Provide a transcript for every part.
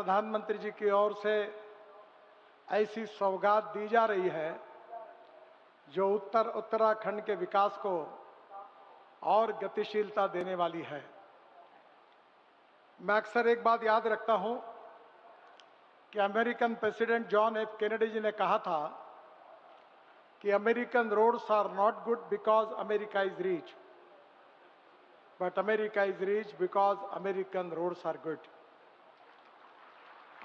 प्रधानमंत्री जी की ओर से ऐसी सौगात दी जा रही है जो उत्तराखंड के विकास को और गतिशीलता देने वाली है। मैं अक्सर एक बात याद रखता हूं कि American president John F Kennedy ji ने कहा था कि American roads are not good because America is rich, but America is rich because American roads are good.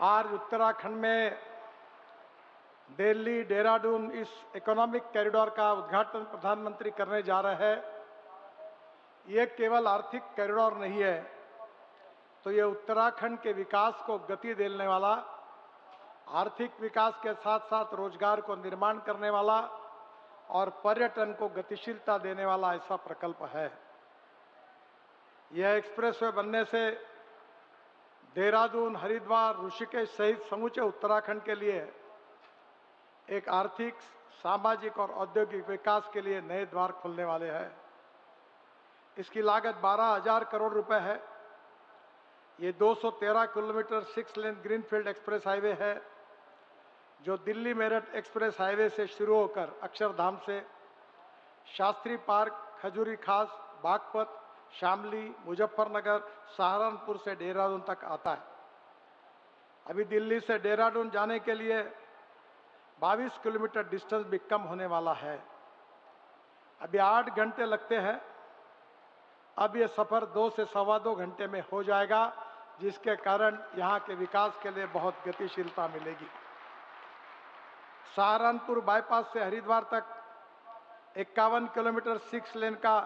आज उत्तराखंड में दिल्ली देहरादून इस इकोनॉमिक कॉरिडोर का उद्घाटन प्रधानमंत्री करने जा रहे हैं। ये केवल आर्थिक कॉरिडोर नहीं है, तो ये उत्तराखंड के विकास को गति देने वाला, आर्थिक विकास के साथ साथ रोजगार को निर्माण करने वाला और पर्यटन को गतिशीलता देने वाला ऐसा प्रकल्प है। यह एक्सप्रेसवे बनने से देहरादून, हरिद्वार, ऋषिकेश सहित समूचे उत्तराखंड के लिए एक आर्थिक, सामाजिक और औद्योगिक विकास के लिए नए द्वार खुलने वाले हैं। इसकी लागत 12,000 करोड़ रुपए है। ये 213 kilometre 6 lane greenfield express highway है, जो दिल्ली मेरठ एक्सप्रेस हाईवे से शुरू होकर अक्षरधाम से शास्त्री पार्क, खजूरी खास, बागपत, शामली, मुजफ्फरनगर, सहारनपुर से देहरादून तक आता है। अभी दिल्ली से देहरादून जाने के लिए 22 किलोमीटर डिस्टेंस भी कम होने वाला है। अभी 8 घंटे लगते हैं, अब ये सफर 2 से सवा 2 घंटे में हो जाएगा, जिसके कारण यहाँ के विकास के लिए बहुत गतिशीलता मिलेगी। सहारनपुर बाईपास से हरिद्वार तक 51 किलोमीटर 6 लेन का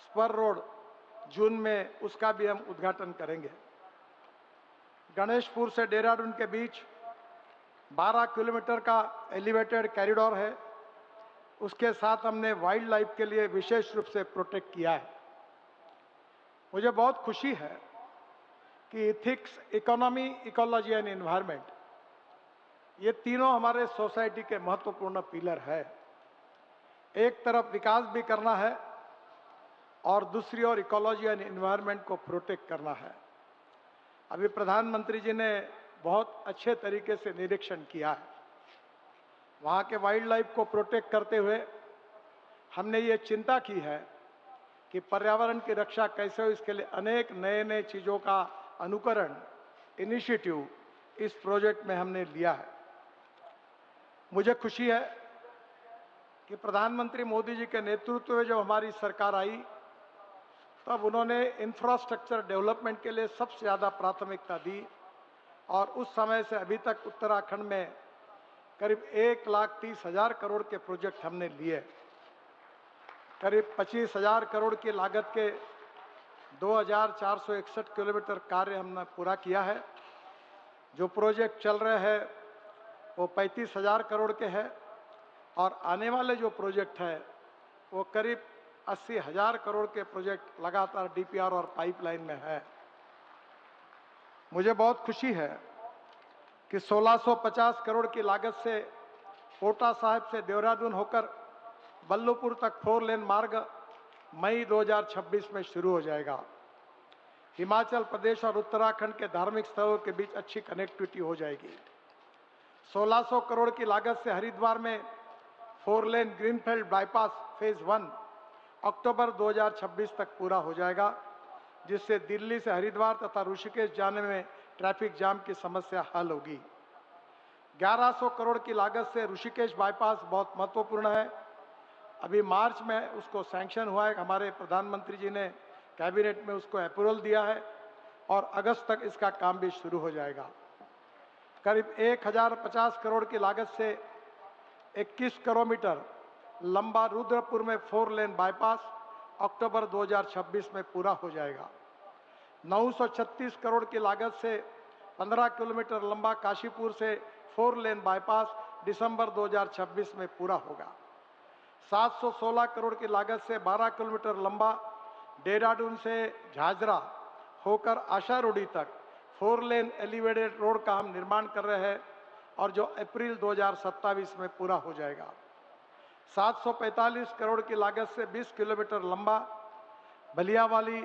स्पर रोड जून में, उसका भी हम उद्घाटन करेंगे। गणेशपुर से देहरादून के बीच 12 किलोमीटर का एलिवेटेड कॉरिडोर है। उसके साथ हमने वाइल्ड लाइफ के लिए विशेष रूप से प्रोटेक्ट किया है। मुझे बहुत खुशी है कि ethics, economy, ecology and environment, ये तीनों हमारे सोसाइटी के महत्वपूर्ण पिलर है। एक तरफ विकास भी करना है और दूसरी ओर इकोलॉजी एंड एनवायरनमेंट को प्रोटेक्ट करना है। अभी प्रधानमंत्री जी ने बहुत अच्छे तरीके से निरीक्षण किया है। वहाँ के वाइल्ड लाइफ को प्रोटेक्ट करते हुए हमने ये चिंता की है कि पर्यावरण की रक्षा कैसे हो। इसके लिए अनेक नए नए चीज़ों का अनुकरण, इनिशिएटिव इस प्रोजेक्ट में हमने लिया है। मुझे खुशी है कि प्रधानमंत्री मोदी जी के नेतृत्व में जब हमारी सरकार आई, तब उन्होंने इंफ्रास्ट्रक्चर डेवलपमेंट के लिए सबसे ज़्यादा प्राथमिकता दी और उस समय से अभी तक उत्तराखंड में करीब 1,30,000 करोड़ के प्रोजेक्ट हमने लिए। करीब 25,000 करोड़ की लागत के 2,461 किलोमीटर कार्य हमने पूरा किया है। जो प्रोजेक्ट चल रहे हैं वो 35,000 करोड़ के हैं और आने वाले जो प्रोजेक्ट है वो करीब 80,000 करोड़ के प्रोजेक्ट लगातार डीपीआर और पाइपलाइन में है। मुझे बहुत खुशी है कि 1650 करोड़ की लागत से कोटा साहिब से देहरादून होकर बल्लभपुर तक 4 लेन मार्ग मई 2026 में शुरू हो जाएगा। हिमाचल प्रदेश और उत्तराखंड के धार्मिक स्थलों के बीच अच्छी कनेक्टिविटी हो जाएगी। 1600 करोड़ की लागत से हरिद्वार में 4 लेन ग्रीनफील्ड बाईपास फेज 1 अक्टूबर 2026 तक पूरा हो जाएगा, जिससे दिल्ली से हरिद्वार तथा ऋषिकेश जाने में ट्रैफिक जाम की समस्या हल होगी। 1100 करोड़ की लागत से ऋषिकेश बाईपास बहुत महत्वपूर्ण है। अभी मार्च में उसको सैंक्शन हुआ है, हमारे प्रधानमंत्री जी ने कैबिनेट में उसको अप्रूवल दिया है और अगस्त तक इसका काम भी शुरू हो जाएगा। करीब 1050 करोड़ की लागत से 21 किलोमीटर लंबा रुद्रपुर में 4 लेन बाईपास अक्टूबर 2026 में पूरा हो जाएगा। 936 करोड़ की लागत से 15 किलोमीटर लंबा काशीपुर से 4 लेन बाईपास दिसंबर 2026 में पूरा होगा। 716 करोड़ की लागत से 12 किलोमीटर लंबा देहरादून से झाझरा होकर आशारोडी तक 4 लेन एलिवेटेड रोड का हम निर्माण कर रहे हैं और जो अप्रैल 2027 में पूरा हो जाएगा। 745 करोड़ की लागत से 20 किलोमीटर लंबा भलियावाली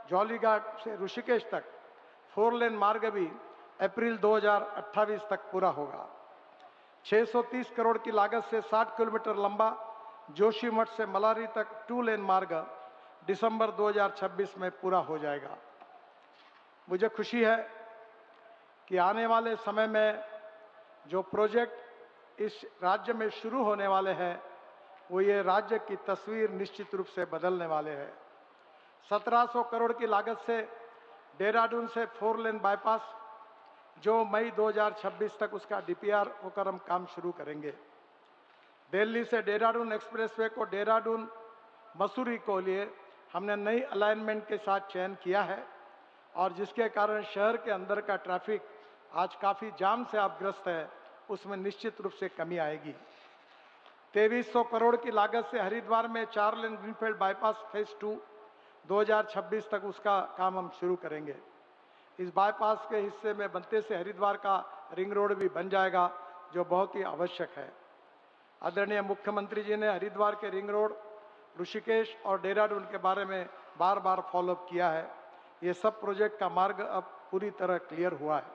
जौलीघाट से ऋषिकेश तक 4 लेन मार्ग भी अप्रैल 2028 तक पूरा होगा। 630 करोड़ की लागत से 60 किलोमीटर लंबा जोशीमठ से मलारी तक 2 लेन मार्ग दिसंबर 2026 में पूरा हो जाएगा। मुझे खुशी है कि आने वाले समय में जो प्रोजेक्ट इस राज्य में शुरू होने वाले हैं वो ये राज्य की तस्वीर निश्चित रूप से बदलने वाले हैं। 1700 करोड़ की लागत से देहरादून से 4 लेन बाईपास जो मई 2026 तक उसका डीपीआर होकर हम काम शुरू करेंगे। दिल्ली से देहरादून एक्सप्रेसवे को देहरादून मसूरी को लिए हमने नई अलाइनमेंट के साथ चयन किया है और जिसके कारण शहर के अंदर का ट्रैफिक आज काफ़ी जाम से आपग्रस्त है, उसमें निश्चित रूप से कमी आएगी। 2300 करोड़ की लागत से हरिद्वार में 4 लेन ग्रीनफील्ड बाईपास फेज 2 2026 तक उसका काम हम शुरू करेंगे। इस बाईपास के हिस्से में बनते से हरिद्वार का रिंग रोड भी बन जाएगा जो बहुत ही आवश्यक है। आदरणीय मुख्यमंत्री जी ने हरिद्वार के रिंग रोड, ऋषिकेश और देहरादून के बारे में बार बार फॉलोअप किया है। ये सब प्रोजेक्ट का मार्ग अब पूरी तरह क्लियर हुआ है।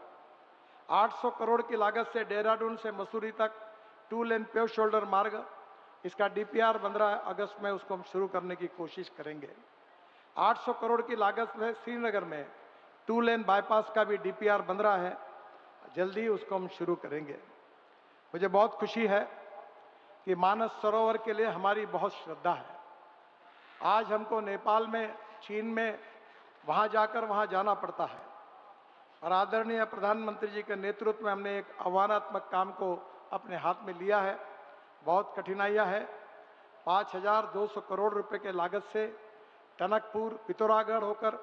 800 करोड़ की लागत से देहरादून से मसूरी तक 2 लेन पेव शोल्डर मार्ग, इसका डीपीआर 15 अगस्त में उसको हम शुरू करने की कोशिश करेंगे। 800 करोड़ की लागत से श्रीनगर में 2 लेन बाईपास का भी डीपीआर बन रहा है, जल्दी उसको हम शुरू करेंगे। मुझे बहुत खुशी है कि मानस सरोवर के लिए हमारी बहुत श्रद्धा है। आज हमको नेपाल में, चीन में वहाँ जाकर वहाँ जाना पड़ता है और आदरणीय प्रधानमंत्री जी के नेतृत्व में हमने एक आह्वानात्मक काम को अपने हाथ में लिया है। बहुत कठिनाइयाँ है। 5200 करोड़ रुपए के लागत से टनकपुर पिथौरागढ़ होकर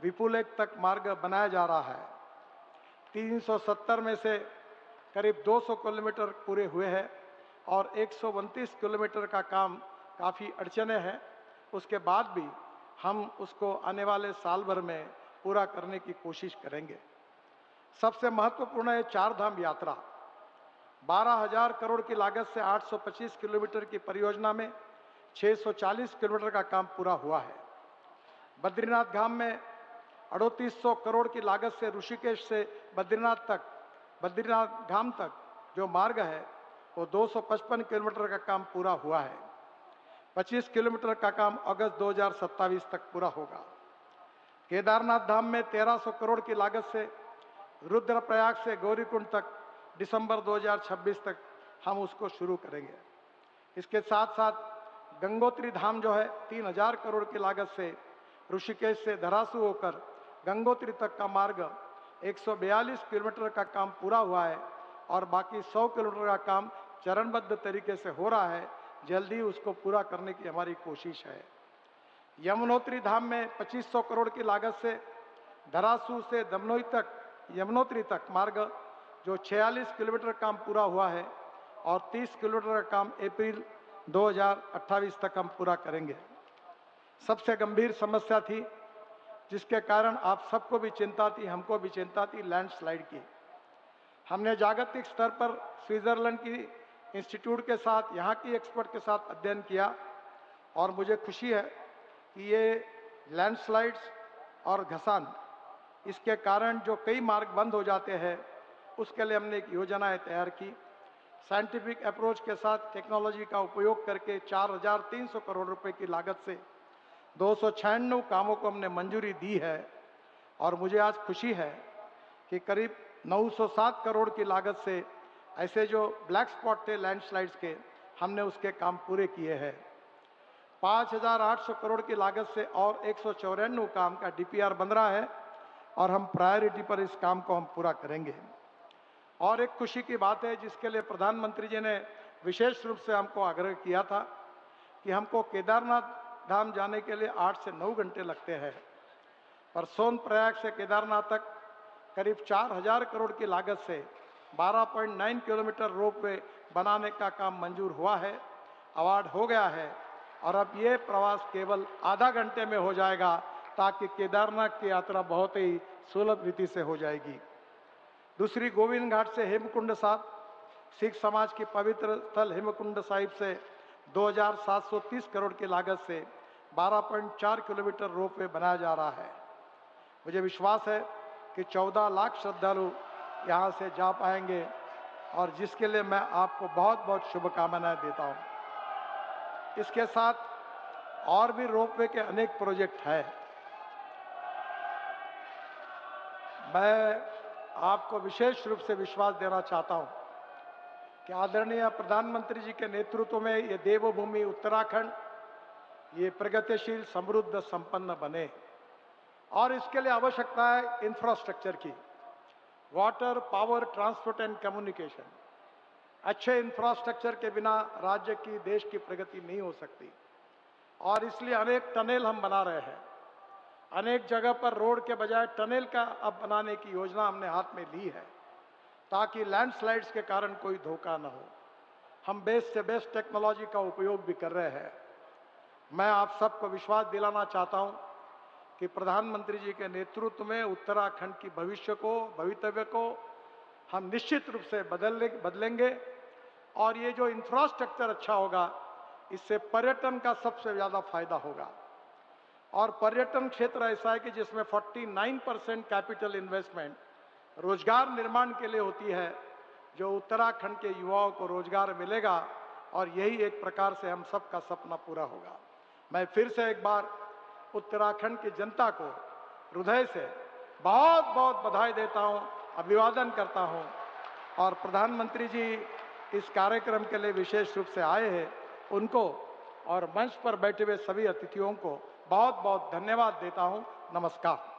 विपुलेख तक मार्ग बनाया जा रहा है। 370 में से करीब 200 किलोमीटर पूरे हुए हैं और 129 किलोमीटर का काम काफ़ी अड़चने हैं। उसके बाद भी हम उसको आने वाले साल भर में पूरा करने की कोशिश करेंगे। सबसे महत्वपूर्ण है 4 धाम यात्रा। 12,000 करोड़ की लागत से 825 किलोमीटर की परियोजना में 640 किलोमीटर का काम पूरा हुआ है। बद्रीनाथ धाम में 3800 करोड़ की लागत से ऋषिकेश से बद्रीनाथ धाम तक जो मार्ग है वो 255 किलोमीटर का काम पूरा हुआ है। 25 किलोमीटर का काम अगस्त 2027 तक पूरा होगा। केदारनाथ धाम में 1300 करोड़ की लागत से रुद्रप्रयाग से गौरीकुंड तक दिसंबर 2026 तक हम उसको शुरू करेंगे। इसके साथ साथ गंगोत्री धाम जो है 3000 करोड़ की लागत से ऋषिकेश से धरासू होकर गंगोत्री तक का मार्ग 142 किलोमीटर का काम पूरा हुआ है और बाकी 100 किलोमीटर का काम चरणबद्ध तरीके से हो रहा है। जल्दी उसको पूरा करने की हमारी कोशिश है। यमुनोत्री धाम में 2500 करोड़ की लागत से धरासू से यमुनोत्री तक मार्ग जो 46 किलोमीटर काम पूरा हुआ है और 30 किलोमीटर का काम अप्रैल 2028 तक हम पूरा करेंगे। सबसे गंभीर समस्या थी जिसके कारण आप सबको भी चिंता थी, हमको भी चिंता थी, लैंडस्लाइड की। हमने जागतिक स्तर पर स्विट्जरलैंड की इंस्टीट्यूट के साथ, यहाँ की एक्सपर्ट के साथ अध्ययन किया और मुझे खुशी है कि ये लैंडस्लाइड्स और घसान, इसके कारण जो कई मार्ग बंद हो जाते हैं उसके लिए हमने एक योजनाएं तैयार की। साइंटिफिक अप्रोच के साथ टेक्नोलॉजी का उपयोग करके 4300 करोड़ रुपए की लागत से 296 कामों को हमने मंजूरी दी है और मुझे आज खुशी है कि करीब 907 करोड़ की लागत से ऐसे जो ब्लैक स्पॉट थे लैंडस्लाइड्स के, हमने उसके काम पूरे किए हैं। 5800 करोड़ की लागत से और 194 काम का डीपीआर बन रहा है और हम प्रायोरिटी पर इस काम को हम पूरा करेंगे। और एक खुशी की बात है जिसके लिए प्रधानमंत्री जी ने विशेष रूप से हमको आग्रह किया था कि हमको केदारनाथ धाम जाने के लिए 8 से 9 घंटे लगते हैं, पर सोनप्रयाग से केदारनाथ तक करीब 4000 करोड़ की लागत से 12.9 किलोमीटर रोपवे बनाने का काम मंजूर हुआ है, अवार्ड हो गया है और अब ये प्रवास केवल आधा घंटे में हो जाएगा ताकि केदारनाथ की यात्रा बहुत ही सुलभ रीति से हो जाएगी। दूसरी, गोविंद घाट से हेमकुंड साहिब, सिख समाज की पवित्र स्थल हेमकुंड साहिब से 2730 करोड़ की लागत से 12.4 किलोमीटर रोपवे बनाया जा रहा है। मुझे विश्वास है कि 14 लाख श्रद्धालु यहाँ से जा पाएंगे और जिसके लिए मैं आपको बहुत बहुत शुभकामनाएं देता हूँ। इसके साथ और भी रोपवे के अनेक प्रोजेक्ट हैं। मैं आपको विशेष रूप से विश्वास देना चाहता हूं कि आदरणीय प्रधानमंत्री जी के नेतृत्व में ये देवभूमि उत्तराखंड ये प्रगतिशील, समृद्ध, संपन्न बने और इसके लिए आवश्यकता है इंफ्रास्ट्रक्चर की। Water, power, transport and communication. अच्छे इंफ्रास्ट्रक्चर के बिना राज्य की, देश की प्रगति नहीं हो सकती और इसलिए अनेक टनल हम बना रहे हैं। अनेक जगह पर रोड के बजाय टनल का अब बनाने की योजना हमने हाथ में ली है ताकि लैंडस्लाइड्स के कारण कोई धोखा न हो। हम बेस्ट से बेस्ट टेक्नोलॉजी का उपयोग भी कर रहे हैं। मैं आप सबको विश्वास दिलाना चाहता हूं कि प्रधानमंत्री जी के नेतृत्व में उत्तराखंड की भवितव्य को हम निश्चित रूप से बदलेंगे और ये जो इंफ्रास्ट्रक्चर अच्छा होगा, इससे पर्यटन का सबसे ज़्यादा फायदा होगा। और पर्यटन क्षेत्र ऐसा है कि जिसमें 49% कैपिटल इन्वेस्टमेंट रोजगार निर्माण के लिए होती है, जो उत्तराखंड के युवाओं को रोजगार मिलेगा और यही एक प्रकार से हम सबका सपना पूरा होगा। मैं फिर से एक बार उत्तराखंड की जनता को हृदय से बहुत बहुत बधाई देता हूं, अभिवादन करता हूं और प्रधानमंत्री जी इस कार्यक्रम के लिए विशेष रूप से आए हैं, उनको और मंच पर बैठे हुए सभी अतिथियों को बहुत बहुत धन्यवाद देता हूं। नमस्कार।